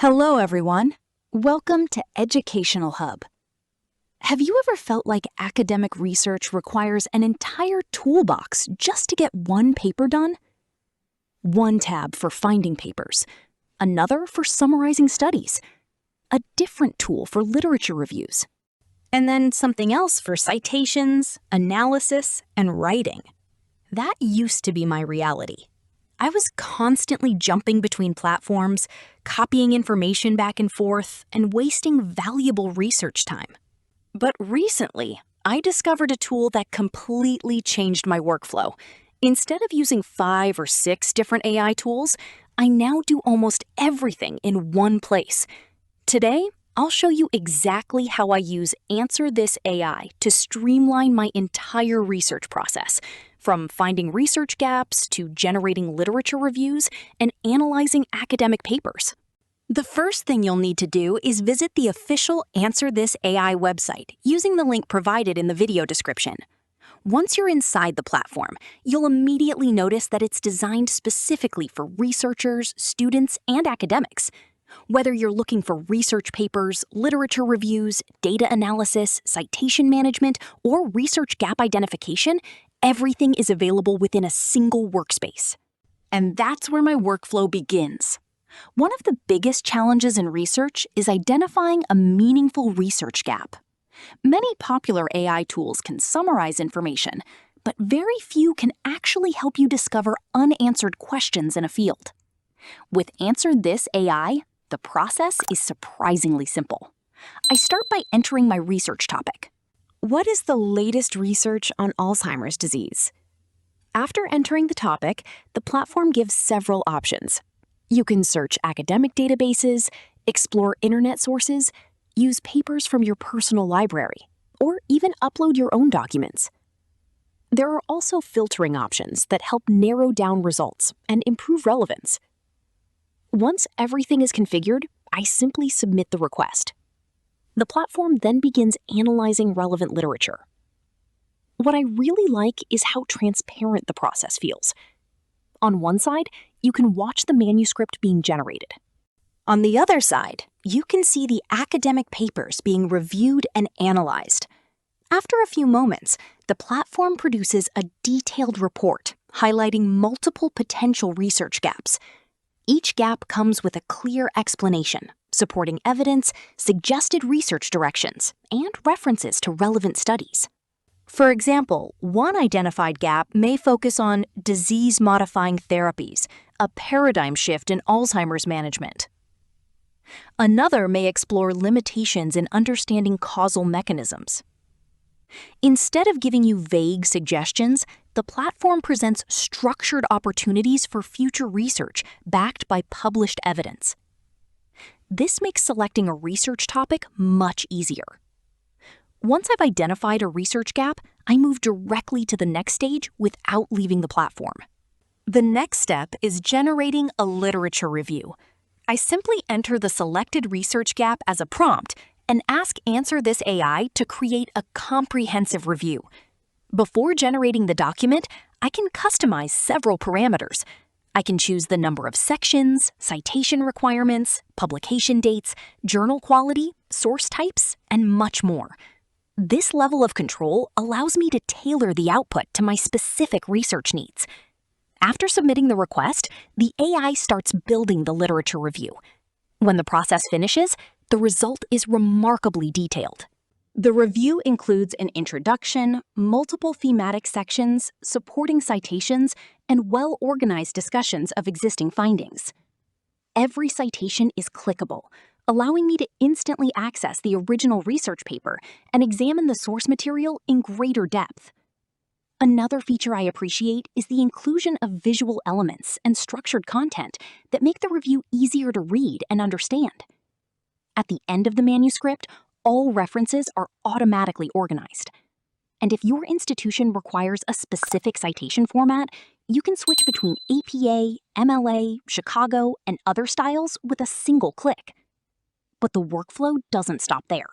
Hello, everyone. Welcome to Educational Hub. Have you ever felt like academic research requires an entire toolbox just to get one paper done? One tab for finding papers, another for summarizing studies, a different tool for literature reviews, and then something else for citations, analysis, and writing. That used to be my reality. I was constantly jumping between platforms, copying information back and forth, and wasting valuable research time. But recently, I discovered a tool that completely changed my workflow. Instead of using 5 or 6 different AI tools, I now do almost everything in one place. Today, I'll show you exactly how I use answerthis AI to streamline my entire research process, from finding research gaps to generating literature reviews and analyzing academic papers. The first thing you'll need to do is visit the official answerthis AI website using the link provided in the video description. Once you're inside the platform, you'll immediately notice that it's designed specifically for researchers, students, and academics. Whether you're looking for research papers, literature reviews, data analysis, citation management, or research gap identification, everything is available within a single workspace. And that's where my workflow begins. One of the biggest challenges in research is identifying a meaningful research gap. Many popular AI tools can summarize information, but very few can actually help you discover unanswered questions in a field. With answerthis AI, the process is surprisingly simple. I start by entering my research topic. What is the latest research on Alzheimer's disease? After entering the topic, the platform gives several options. You can search academic databases, explore internet sources, use papers from your personal library, or even upload your own documents. There are also filtering options that help narrow down results and improve relevance. Once everything is configured, I simply submit the request. The platform then begins analyzing relevant literature. What I really like is how transparent the process feels. On one side, you can watch the manuscript being generated. On the other side, you can see the academic papers being reviewed and analyzed. After a few moments, the platform produces a detailed report highlighting multiple potential research gaps. Each gap comes with a clear explanation, supporting evidence, suggested research directions, and references to relevant studies. For example, one identified gap may focus on disease-modifying therapies, a paradigm shift in Alzheimer's management. Another may explore limitations in understanding causal mechanisms. Instead of giving you vague suggestions, the platform presents structured opportunities for future research backed by published evidence. This makes selecting a research topic much easier. Once I've identified a research gap, I move directly to the next stage without leaving the platform. The next step is generating a literature review. I simply enter the selected research gap as a prompt and ask answerthis AI to create a comprehensive review. Before generating the document, I can customize several parameters. I can choose the number of sections, citation requirements, publication dates, journal quality, source types, and much more. This level of control allows me to tailor the output to my specific research needs. After submitting the request, the AI starts building the literature review. When the process finishes, the result is remarkably detailed. The review includes an introduction, multiple thematic sections, supporting citations, and well-organized discussions of existing findings. Every citation is clickable, allowing me to instantly access the original research paper and examine the source material in greater depth. Another feature I appreciate is the inclusion of visual elements and structured content that make the review easier to read and understand. At the end of the manuscript, all references are automatically organized. And if your institution requires a specific citation format, you can switch between APA, MLA, Chicago, and other styles with a single click. But the workflow doesn't stop there.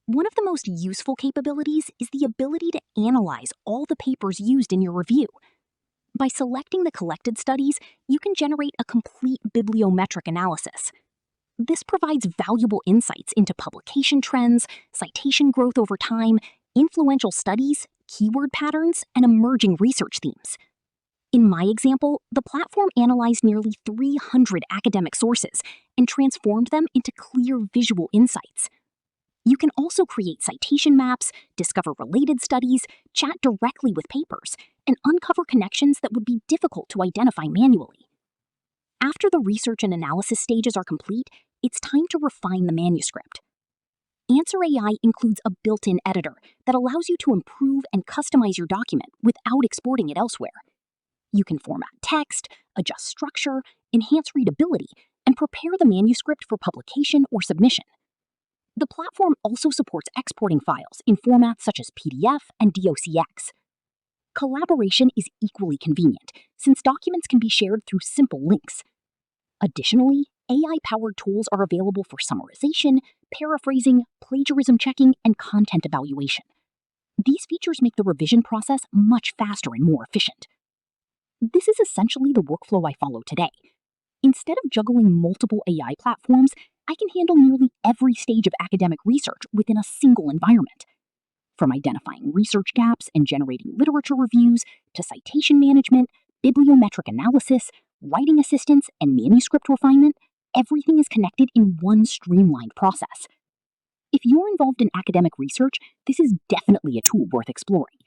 One of the most useful capabilities is the ability to analyze all the papers used in your review. By selecting the collected studies, you can generate a complete bibliometric analysis. This provides valuable insights into publication trends, citation growth over time, influential studies, keyword patterns, and emerging research themes. In my example, the platform analyzed nearly 300 academic sources and transformed them into clear visual insights. You can also create citation maps, discover related studies, chat directly with papers, and uncover connections that would be difficult to identify manually. After the research and analysis stages are complete, it's time to refine the manuscript. Answer AI includes a built-in editor that allows you to improve and customize your document without exporting it elsewhere. You can format text, adjust structure, enhance readability, and prepare the manuscript for publication or submission. The platform also supports exporting files in formats such as PDF and docx. Collaboration is equally convenient, since documents can be shared through simple links. Additionally, AI-powered tools are available for summarization, paraphrasing, plagiarism checking, and content evaluation. These features make the revision process much faster and more efficient. This is essentially the workflow I follow today. Instead of juggling multiple AI platforms, I can handle nearly every stage of academic research within a single environment. From identifying research gaps and generating literature reviews, to citation management, bibliometric analysis, writing assistance, and manuscript refinement, everything is connected in one streamlined process. If you're involved in academic research, this is definitely a tool worth exploring.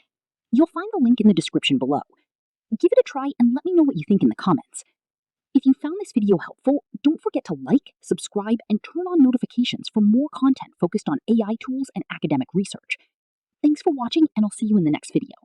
You'll find the link in the description below. Give it a try and let me know what you think in the comments. If you found this video helpful, don't forget to like, subscribe, and turn on notifications for more content focused on AI tools and academic research. Thanks for watching, and I'll see you in the next video.